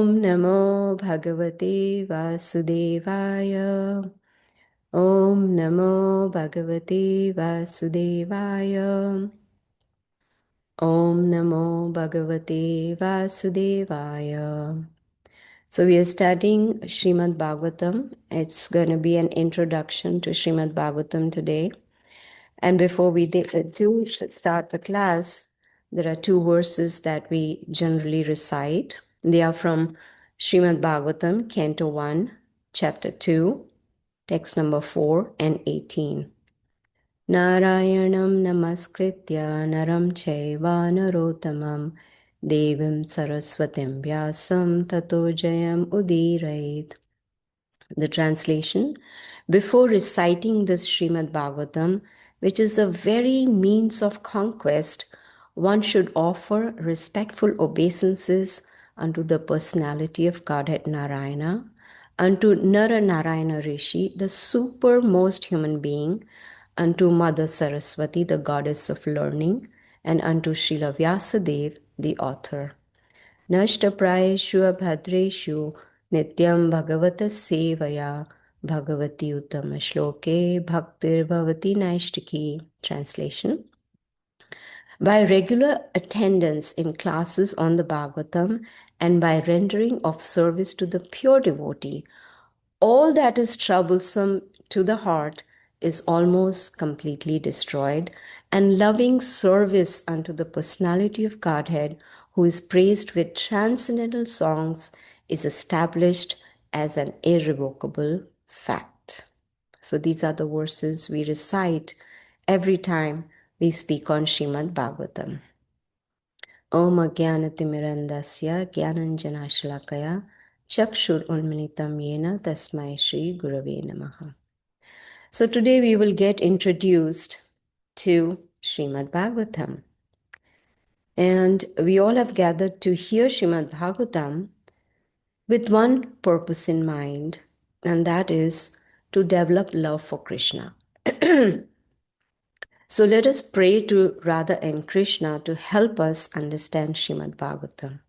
Om Namo Bhagavate Vasudevaya. Om Namo Bhagavate Vasudevaya. Om Namo Bhagavate Vasudevaya. So we are studying Srimad Bhagavatam. It's going to be an introduction to Srimad Bhagavatam today. And before we do start the class, there are two verses that we generally recite. They are from Srimad Bhagavatam, Canto 1, Chapter 2, text number 4 and 18. Narayanam namaskritya naram chaiva narottamam devim saraswatim vyasam tato jayam udirait. The translation: before reciting this Srimad Bhagavatam, which is the very means of conquest, one should offer respectful obeisances unto the personality of Godhead Narayana, unto Nara Narayana Rishi, the supermost human being, unto Mother Saraswati, the goddess of learning, and unto Srila Vyasadeva, the author. Nashtaprayeshu abhadreshu nityam bhagavata sevaya bhagavati uttama shloke bhaktir bhavati naishtiki. Translation: by regular attendance in classes on the Bhagavatam and by rendering of service to the pure devotee, all that is troublesome to the heart is almost completely destroyed, and loving service unto the personality of Godhead, who is praised with transcendental songs, is established as an irrevocable fact. So these are the verses we recite every time we speak on Srimad Bhagavatam. Om Ajnanatimirandasya Jnananjanashalakaya Chakshur Unmilitam Yena Tasmai Shri Gurave Namaha. So today we will get introduced to Srimad Bhagavatam. And we all have gathered to hear Srimad Bhagavatam with one purpose in mind, and that is to develop love for Krishna. So let us pray to Radha and Krishna to help us understand Srimad Bhagavatam.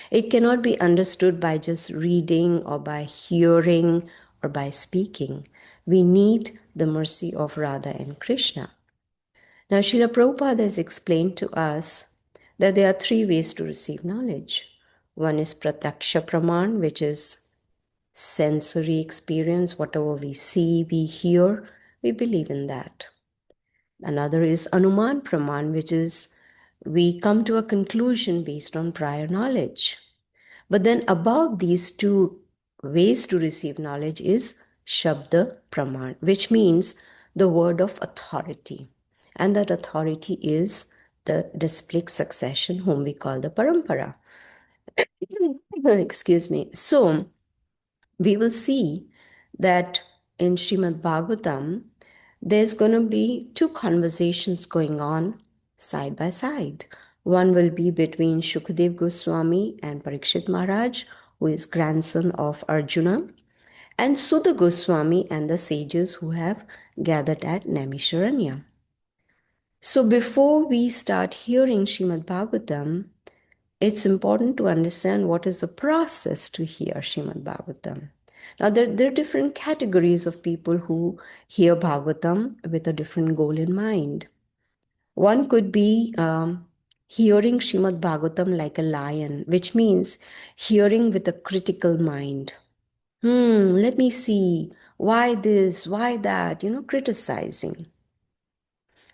It cannot be understood by just reading or by hearing or by speaking. We need the mercy of Radha and Krishna. Now, Srila Prabhupada has explained to us that there are three ways to receive knowledge. One is Pratyaksha Praman, which is sensory experience. Whatever we see, we hear, we believe in that. Another is Anuman Praman, which is we come to a conclusion based on prior knowledge. But then above these two ways to receive knowledge is Shabda Praman, which means the word of authority. And that authority is the disciplic succession, whom we call the Parampara. Excuse me. So we will see that in Srimad Bhagavatam, there's going to be two conversations going on side by side. One will be between Shukadev Goswami and Parikshit Maharaj, who is grandson of Arjuna, and Sudha Goswami and the sages who have gathered at Naimisharanya. So before we start hearing Srimad Bhagavatam, it's important to understand what is the process to hear Srimad Bhagavatam. Now, there are different categories of people who hear Bhagavatam with a different goal in mind. One could be hearing Srimad Bhagavatam like a lion, which means hearing with a critical mind. Let me see, why this, why that, criticizing.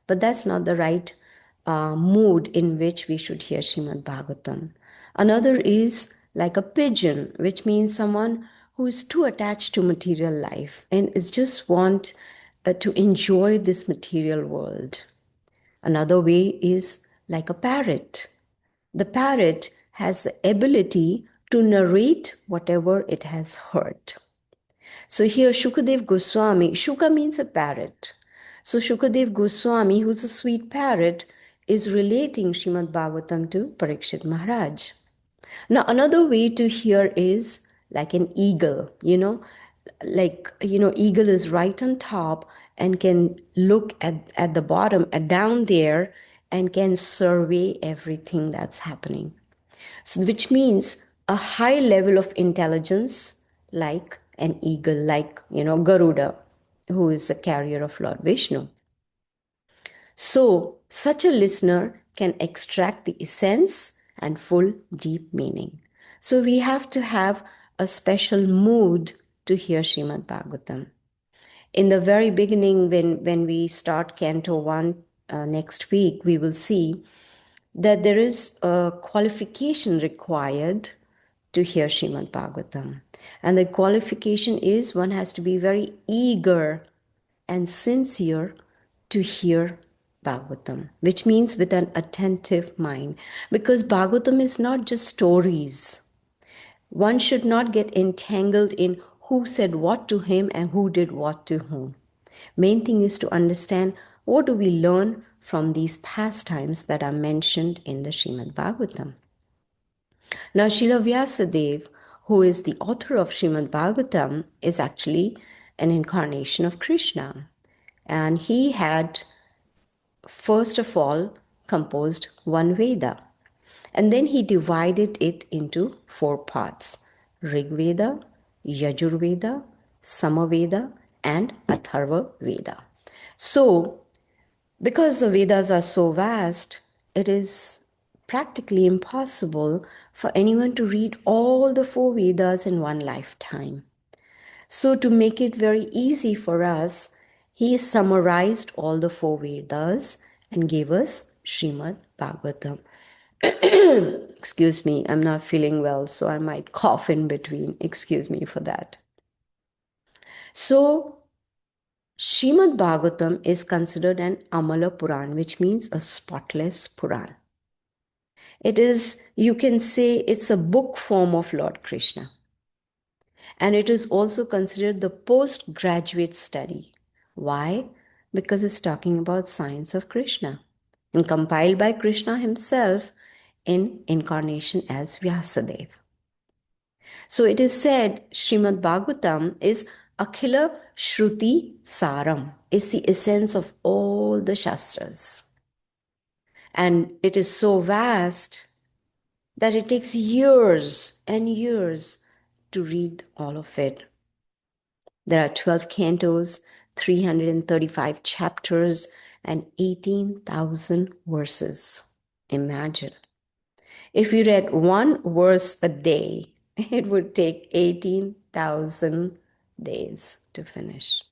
But that's not the right mood in which we should hear Srimad Bhagavatam. Another is like a pigeon, which means someone who is too attached to material life and is just want to enjoy this material world. Another way is like a parrot. The parrot has the ability to narrate whatever it has heard. So here Shukadev Goswami, Shuka means a parrot. So Shukadev Goswami, who's a sweet parrot, is relating Srimad Bhagavatam to Parikshit Maharaj. Now, another way to hear is like an eagle, eagle is right on top and can look at the bottom, down there, and can survey everything that's happening. So, which means a high level of intelligence, like an eagle, like, Garuda, who is the carrier of Lord Vishnu. So, such a listener can extract the essence and full deep meaning. So, we have to have a special mood to hear Srimad Bhagavatam. In the very beginning, when we start Canto 1 next week, we will see that there is a qualification required to hear Srimad Bhagavatam. And the qualification is one has to be very eager and sincere to hear Bhagavatam, which means with an attentive mind. Because Bhagavatam is not just stories. One should not get entangled in who said what to him and who did what to whom. Main thing is to understand what do we learn from these pastimes that are mentioned in the Srimad Bhagavatam. Now, Srila Vyasadeva, who is the author of Srimad Bhagavatam, is actually an incarnation of Krishna. And he had, first of all, composed one Veda. And then he divided it into four parts: Rig Veda, Yajur Veda, Samaveda, and Atharva Veda. So, because the Vedas are so vast, it is practically impossible for anyone to read all the four Vedas in one lifetime. So, to make it very easy for us, he summarized all the four Vedas and gave us Srimad Bhagavatam. Excuse me, I'm not feeling well, so I might cough in between. Excuse me for that. So, Srimad Bhagavatam is considered an Amala Puran, which means a spotless Puran. It is, you can say, it's a book form of Lord Krishna. And it is also considered the postgraduate study. Why? Because it's talking about science of Krishna and compiled by Krishna himself in incarnation as Vyasadeva. So it is said Srimad Bhagavatam is Akhila Shruti Saram. It's the essence of all the Shastras. And it is so vast that it takes years and years to read all of it. There are 12 cantos, 335 chapters, and 18,000 verses. Imagine. If you read one verse a day, it would take 18,000 days to finish.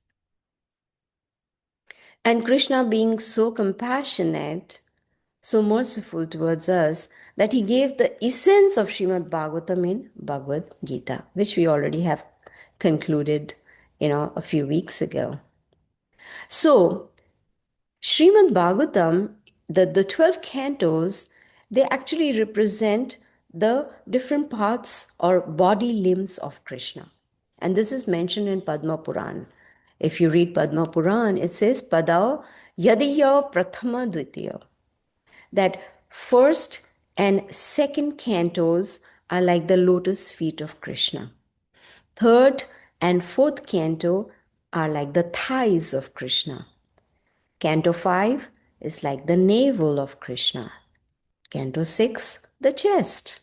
And Krishna, being so compassionate, so merciful towards us, that he gave the essence of Srimad Bhagavatam in Bhagavad Gita, which we already have concluded, a few weeks ago. So, Srimad Bhagavatam, the 12 cantos, they actually represent the different parts or body limbs of Krishna. And this is mentioned in Padma Puran. If you read Padma Puran, it says Padao Yadiya Prathama Dvitiya. That first and second cantos are like the lotus feet of Krishna. Third and fourth canto are like the thighs of Krishna. Canto 5 is like the navel of Krishna. Canto 6, the chest.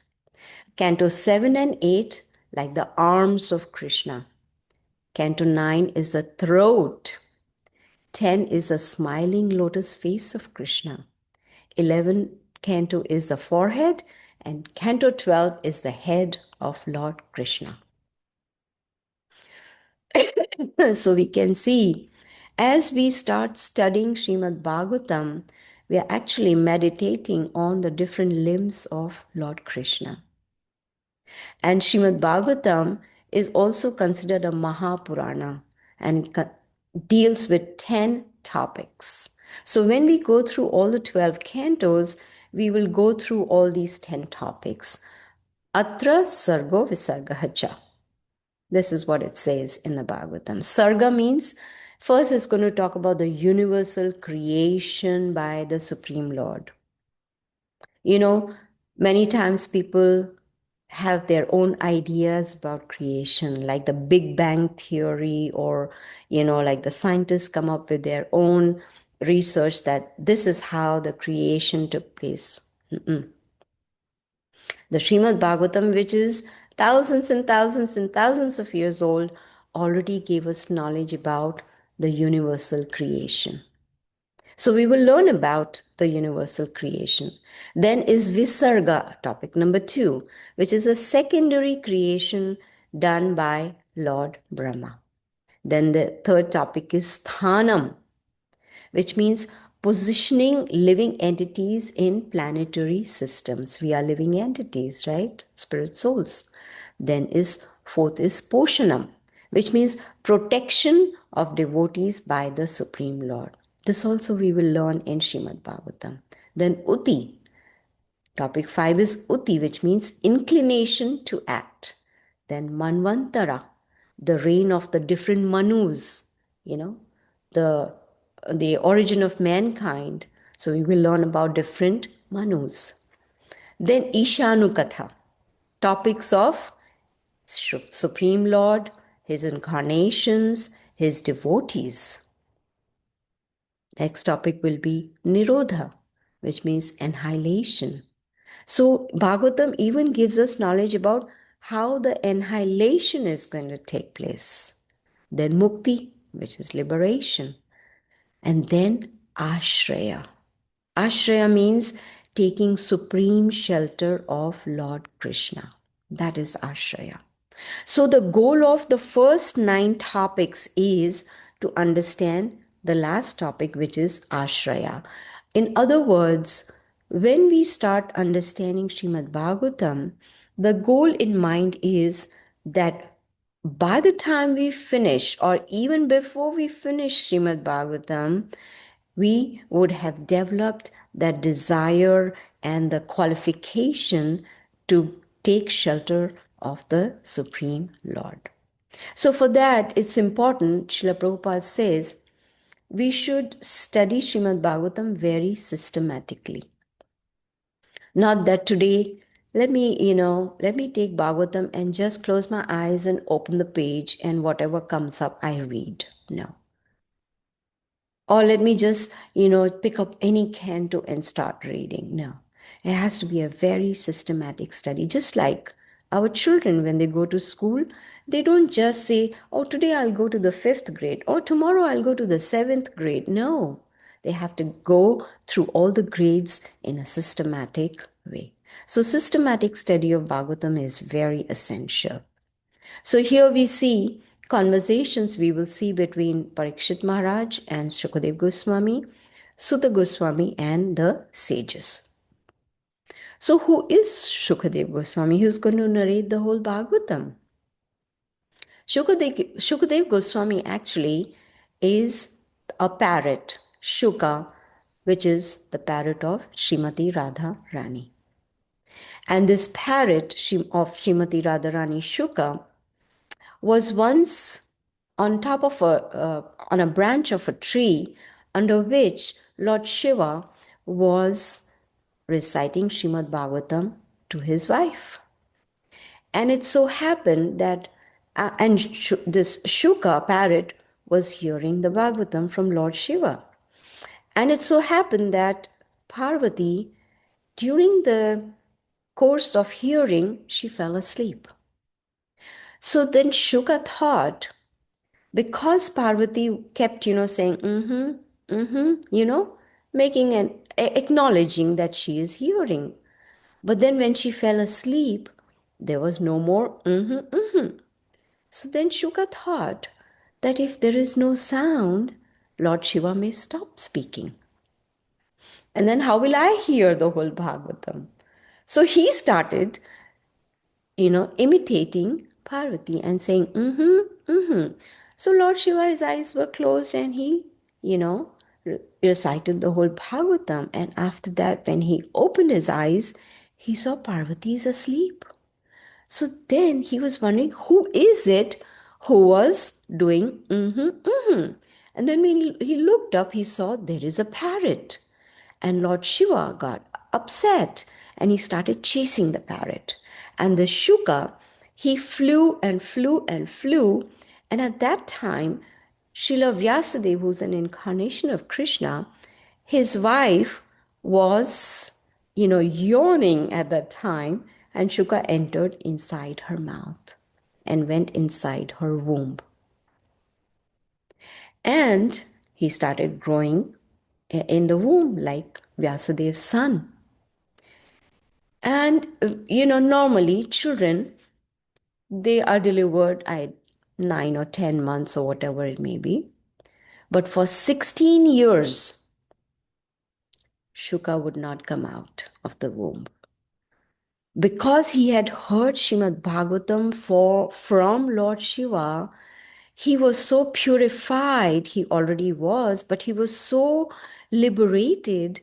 Canto 7 and 8, like the arms of Krishna. Canto 9 is the throat. 10 is the smiling lotus face of Krishna. 11 canto is the forehead, and canto 12 is the head of Lord Krishna. So we can see, as we start studying Srimad Bhagavatam, we are actually meditating on the different limbs of Lord Krishna. And Srimad Bhagavatam is also considered a Mahapurana and deals with 10 topics. So when we go through all the 12 cantos, we will go through all these 10 topics. Atra Sargo Visargahacha. This is what it says in the Bhagavatam. Sarga means, first it's going to talk about the universal creation by the Supreme Lord. Many times people have their own ideas about creation, like the Big Bang Theory, or, like the scientists come up with their own research that this is how the creation took place. The Srimad Bhagavatam, which is thousands and thousands and thousands of years old, already gave us knowledge about the universal creation. So we will learn about the universal creation. Then is Visarga, topic number 2, which is a secondary creation done by Lord Brahma. Then the third topic is Sthanam, which means positioning living entities in planetary systems. We are living entities, right? Spirit souls. Then is fourth is Poshanam, which means protection of devotees by the Supreme Lord. This also we will learn in Srimad Bhagavatam. Then Uti, topic 5 is Uti, which means inclination to act. Then Manvantara, the reign of the different Manus, you know, the, the origin of mankind. So we will learn about different Manus. Then Ishanukatha, topics of Supreme Lord, his incarnations, his devotees. Next topic will be Nirodha, which means annihilation. So Bhagavatam even gives us knowledge about how the annihilation is going to take place. Then Mukti, which is liberation. And then Ashraya. Ashraya means taking supreme shelter of Lord Krishna. That is Ashraya. So the goal of the first 9 topics is to understand the last topic, which is Ashraya. In other words, when we start understanding Srimad Bhagavatam, the goal in mind is that by the time we finish, or even before we finish Srimad Bhagavatam, we would have developed that desire and the qualification to take shelter of the Supreme Lord. So, for that, it's important, Srila Prabhupada says, we should study Srimad Bhagavatam very systematically. Not that today, let me take Bhagavatam and just close my eyes and open the page and whatever comes up, I read. No. Or let me just, pick up any canto and start reading. No. It has to be a very systematic study. Just like our children, when they go to school, they don't just say, oh, today I'll go to the 5th grade, or tomorrow I'll go to the 7th grade. No. They have to go through all the grades in a systematic way. So, systematic study of Bhagavatam is very essential. So here we see conversations we will see between Parikshit Maharaj and Shukadev Goswami, Sutta Goswami, and the sages. So who is Shukadev Goswami? Who's going to narrate the whole Bhagavatam? Shukadev Goswami actually is a parrot, Shuka, which is the parrot of Srimati Radha Rani. And this parrot of Srimati Radha Rani Shuka was once on top of on a branch of a tree under which Lord Shiva was reciting Srimad Bhagavatam to his wife. And it so happened that, this Shuka parrot was hearing the Bhagavatam from Lord Shiva. And it so happened that Parvati, during the course of hearing, she fell asleep. So then Shuka thought, because Parvati kept, saying, making an acknowledging that she is hearing. But then when she fell asleep, there was no more So then Shuka thought that if there is no sound, Lord Shiva may stop speaking. And then how will I hear the whole Bhagavatam? So he started, imitating Parvati and saying, So Lord Shiva, his eyes were closed and he, recited the whole Bhagavatam. And after that, when he opened his eyes, he saw Parvati is asleep. So then he was wondering, who is it who was doing And then when he looked up, he saw there is a parrot. And Lord Shiva got upset and he started chasing the parrot. And the Shuka, he flew and flew and flew. And at that time, Srila Vyasadeva, who's an incarnation of Krishna, his wife was, yawning at that time. And Shuka entered inside her mouth and went inside her womb. And he started growing in the womb like Vyasadev's son. And, normally children, they are delivered at 9 or 10 months or whatever it may be. But for 16 years, Shuka would not come out of the womb. Because he had heard Srimad Bhagavatam from Lord Shiva, he was so purified, he already was, but he was so liberated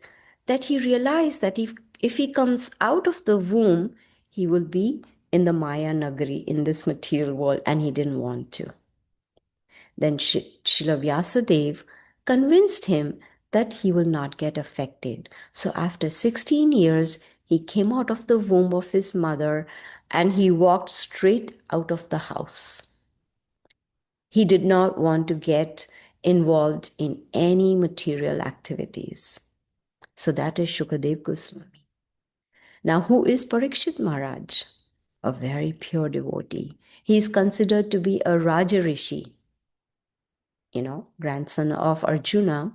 that he realized that if he comes out of the womb, he will be in the Maya Nagari, in this material world, and he didn't want to. Then Srila Vyasadeva convinced him that he will not get affected. So after 16 years, he came out of the womb of his mother and he walked straight out of the house. He did not want to get involved in any material activities. So that is Shukadev Goswami. Now, who is Parikshit Maharaj? A very pure devotee. He is considered to be a Raja Rishi, grandson of Arjuna.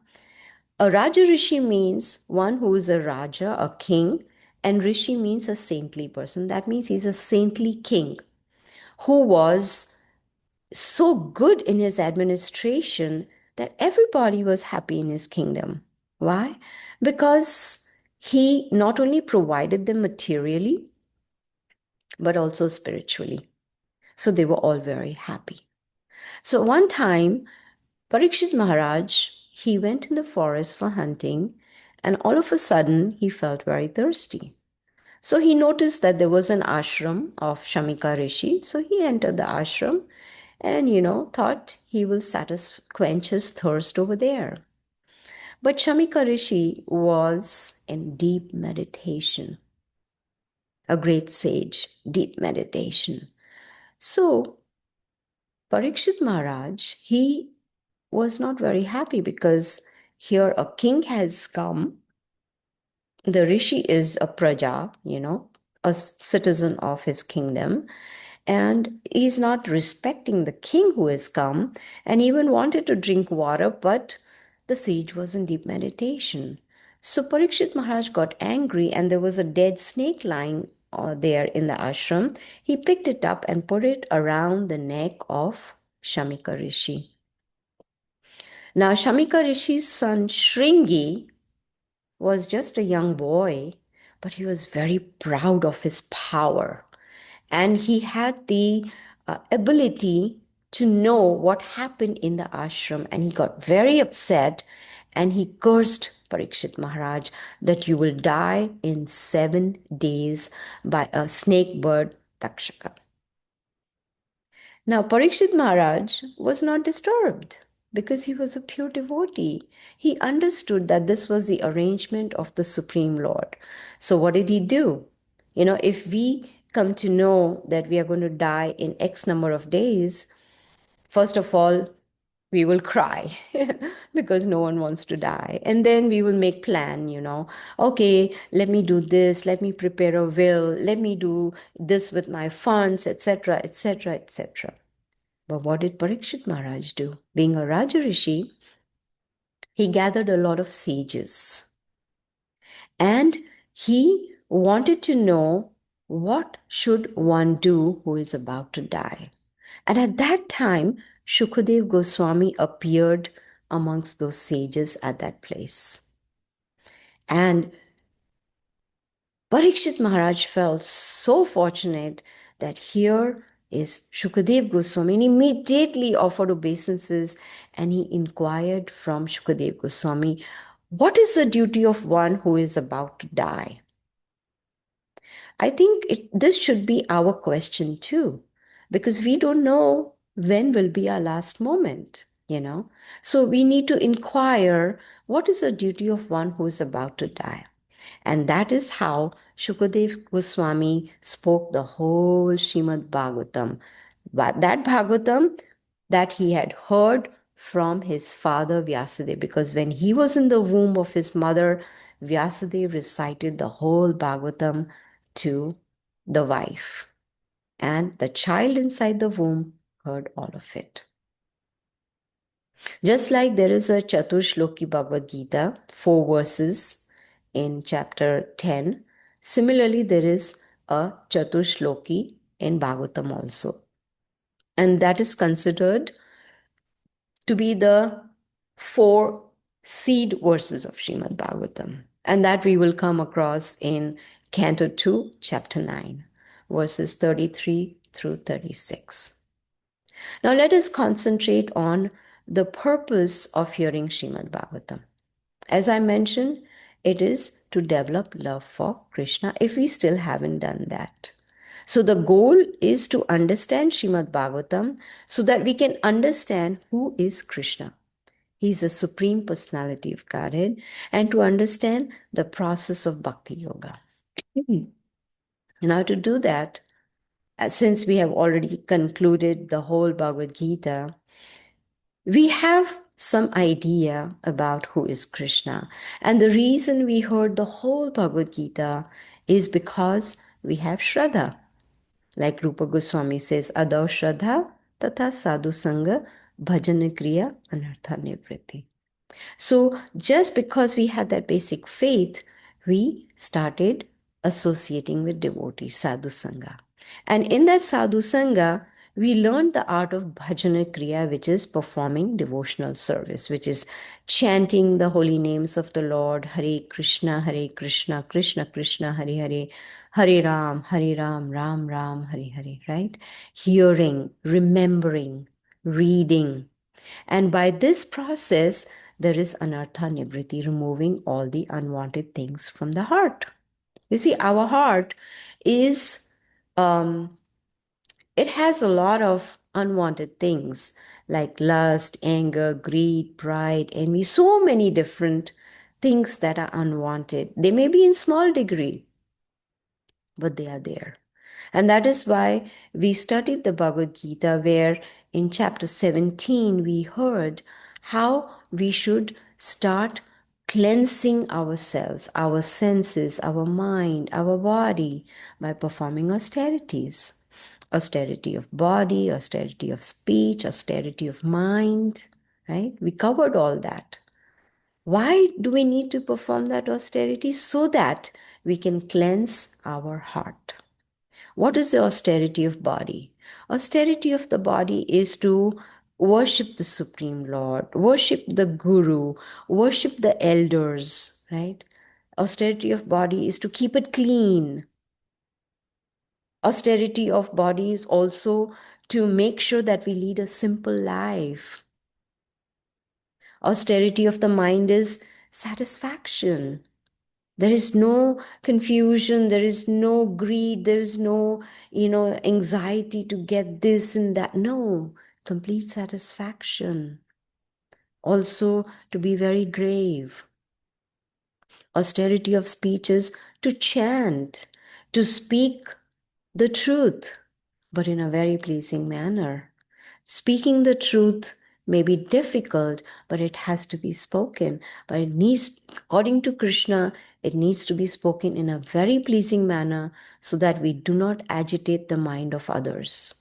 A Raja Rishi means one who is a Raja, a king, and Rishi means a saintly person. That means he's a saintly king who was so good in his administration that everybody was happy in his kingdom. Why? Because he not only provided them materially, but also spiritually. So they were all very happy. So one time, Parikshit Maharaj, he went in the forest for hunting, and all of a sudden he felt very thirsty. So he noticed that there was an ashram of Shamika Rishi. So he entered the ashram and, thought he will quench his thirst over there. But Shamika Rishi was in deep meditation, a great sage, deep meditation. So Parikshit Maharaj, he was not very happy because here a king has come. The rishi is a praja, a citizen of his kingdom, and he's not respecting the king who has come, and even wanted to drink water, but the sage was in deep meditation. So Parikshit Maharaj got angry, and there was a dead snake lying there in the ashram. He picked it up and put it around the neck of Shamika Rishi. Now, Shamika Rishi's son Shringi was just a young boy, but he was very proud of his power. And he had the ability to know what happened in the ashram. And he got very upset and he cursed Parikshit Maharaj that you will die in 7 days by a snake bird, Takshaka. Now, Parikshit Maharaj was not disturbed because he was a pure devotee. He understood that this was the arrangement of the Supreme Lord. So, what did he do? If we come to know that we are going to die in X number of days, first of all, we will cry because no one wants to die. And then we will make plan, okay, let me do this, let me prepare a will, let me do this with my funds, etc., etc., etc. But what did Parikshit Maharaj do? Being a Raja Rishi, he gathered a lot of sages and he wanted to know what should one do who is about to die. And at that time, Shukadev Goswami appeared amongst those sages at that place. And Parikshit Maharaj felt so fortunate that here is Shukadev Goswami, and immediately offered obeisances and he inquired from Shukadev Goswami, what is the duty of one who is about to die? I think this should be our question too, because we don't know when will be our last moment, So we need to inquire, what is the duty of one who is about to die? And that is how Shukadev Goswami spoke the whole Srimad Bhagavatam. But that Bhagavatam that he had heard from his father Vyasadeva, because when he was in the womb of his mother, Vyasadeva recited the whole Bhagavatam to the wife, and the child inside the womb heard all of it. Just like there is a Chaturshloki Bhagavad Gita, 4 verses in chapter 10, similarly there is a Chaturshloki in Bhagavatam also. And that is considered to be the 4 seed verses of Srimad Bhagavatam. And that we will come across in Canto 2, chapter 9, verses 33 through 36. Now let us concentrate on the purpose of hearing Srimad Bhagavatam. As I mentioned, it is to develop love for Krishna if we still haven't done that. So the goal is to understand Srimad Bhagavatam so that we can understand who is Krishna. He is the Supreme Personality of Godhead, and to understand the process of Bhakti Yoga. Now to do that, since we have already concluded the whole Bhagavad Gita, we have some idea about who is Krishna. And the reason we heard the whole Bhagavad Gita is because we have Shraddha. Like Rupa Goswami says, Adau Shraddha Tata Sadhu Sangha Bhajana Kriya Anartha Nivritti. So just because we had that basic faith, we started associating with devotees, sadhu sangha. And in that sadhu sangha, we learned the art of bhajana kriya, which is performing devotional service, which is chanting the holy names of the Lord, Hare Krishna, Krishna Krishna, Hare Hare, Hare Ram, Ram Ram, Hare Hare, right? Hearing, remembering, reading. And by this process, there is anartha nivritti, removing all the unwanted things from the heart. You see, our heart is, it has a lot of unwanted things like lust, anger, greed, pride, envy, so many different things that are unwanted. They may be in small degree, but they are there. And that is why we studied the Bhagavad Gita, where in chapter 17 we heard how we should start cleansing ourselves, our senses, our mind, our body by performing austerities. Austerity of body, austerity of speech, austerity of mind, right? We covered all that. Why do we need to perform that austerity? So that we can cleanse our heart. What is the austerity of body? Austerity of the body is to worship the Supreme Lord, worship the Guru, worship the elders, right? Austerity of body is to keep it clean. Austerity of body is also to make sure that we lead a simple life. Austerity of the mind is satisfaction. There is no confusion, there is no greed, there is no, anxiety to get this and that. No, complete satisfaction. Also, to be very grave. Austerity of speech is to chant, to speak the truth, but in a very pleasing manner. Speaking the truth may be difficult, but it has to be spoken. But it needs, according to Krishna, it needs to be spoken in a very pleasing manner so that we do not agitate the mind of others.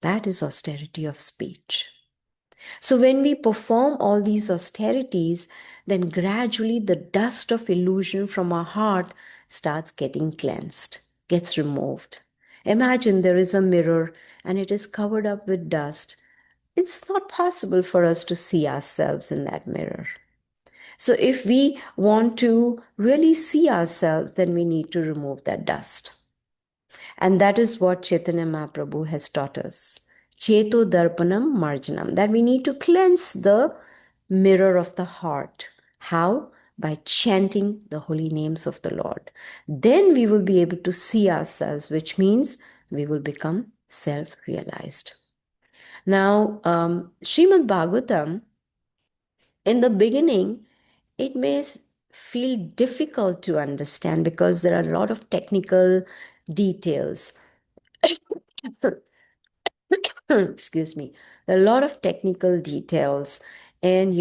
That is austerity of speech. So when we perform all these austerities, then gradually the dust of illusion from our heart starts getting cleansed, gets removed. Imagine there is a mirror and it is covered up with dust. It's not possible for us to see ourselves in that mirror. So if we want to really see ourselves, then we need to remove that dust. And that is what Chaitanya Mahaprabhu has taught us. Cheto Darpanam Marjanam. That we need to cleanse the mirror of the heart. How? By chanting the holy names of the Lord. Then we will be able to see ourselves, which means we will become self-realized. Now, Srimad Bhagavatam, in the beginning, it may feel difficult to understand because there are a lot of technical details. Excuse me. There are a lot of technical details, and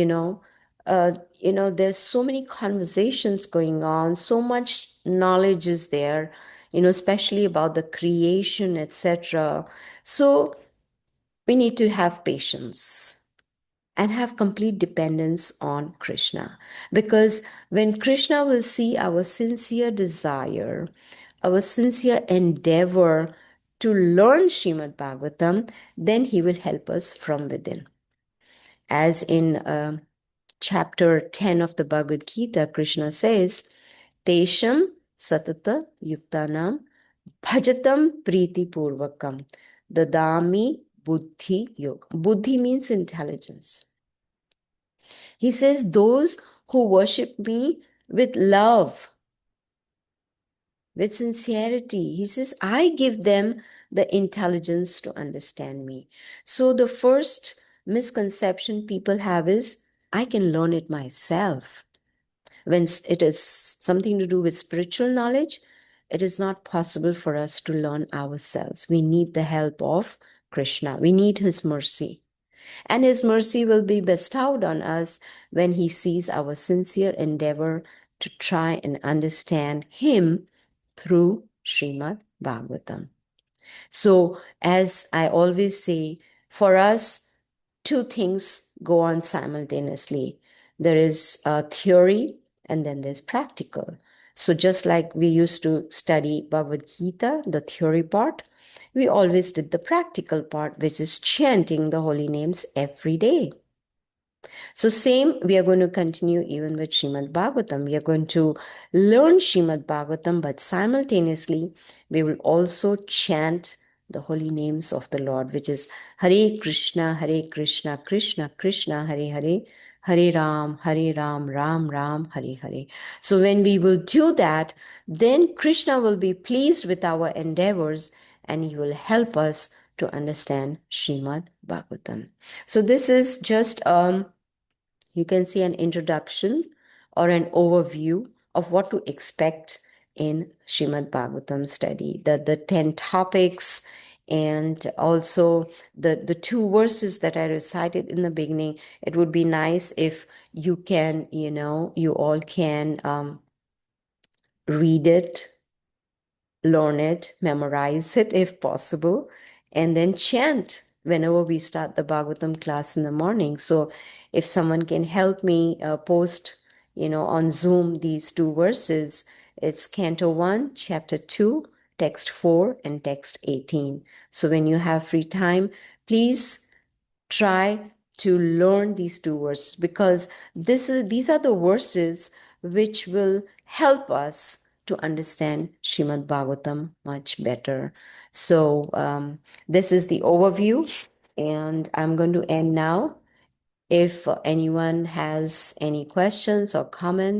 there's so many conversations going on, so much knowledge is there, especially about the creation, etc. So we need to have patience and have complete dependence on Krishna. Because when Krishna will see our sincere desire, our sincere endeavor to learn Srimad Bhagavatam, then he will help us from within. As in chapter 10 of the Bhagavad Gita, Krishna says, Tesham satata yuktanam bhajatam priti purvakam dadami buddhi yoga. Buddhi means intelligence. He says, those who worship me with love, with sincerity, he says, I give them the intelligence to understand me. So the first misconception people have is, I can learn it myself. When it is something to do with spiritual knowledge, it is not possible for us to learn ourselves. We need the help of Krishna. We need his mercy. And his mercy will be bestowed on us when he sees our sincere endeavor to try and understand him through Srimad Bhagavatam. So, as I always say, for us, two things go on simultaneously. There is theory and then there's practical. So just like we used to study Bhagavad Gita, the theory part, we always did the practical part, which is chanting the holy names every day. So same, we are going to continue even with Srimad Bhagavatam. We are going to learn Srimad Bhagavatam, but simultaneously, we will also chant the holy names of the Lord, which is Hare Krishna, Krishna Krishna, Hare Hare, Hare Ram, Ram Ram, Hare Hare. So when we will do that, then Krishna will be pleased with our endeavors and he will help us to understand Srimad Bhagavatam. So this is just you can see an introduction or an overview of what to expect in Srimad Bhagavatam study, the 10 topics, and also the two verses that I recited in the beginning. It would be nice if you can, you all can read it, learn it, memorize it if possible, and then chant whenever we start the Bhagavatam class in the morning. So if someone can help me post, on Zoom these two verses, it's Canto 1, Chapter 2, Text 4, and Text 18. So when you have free time, please try to learn these two verses, because these are the verses which will help us to understand Srimad Bhagavatam much better. So this is the overview, and I'm going to end now. If anyone has any questions or comments,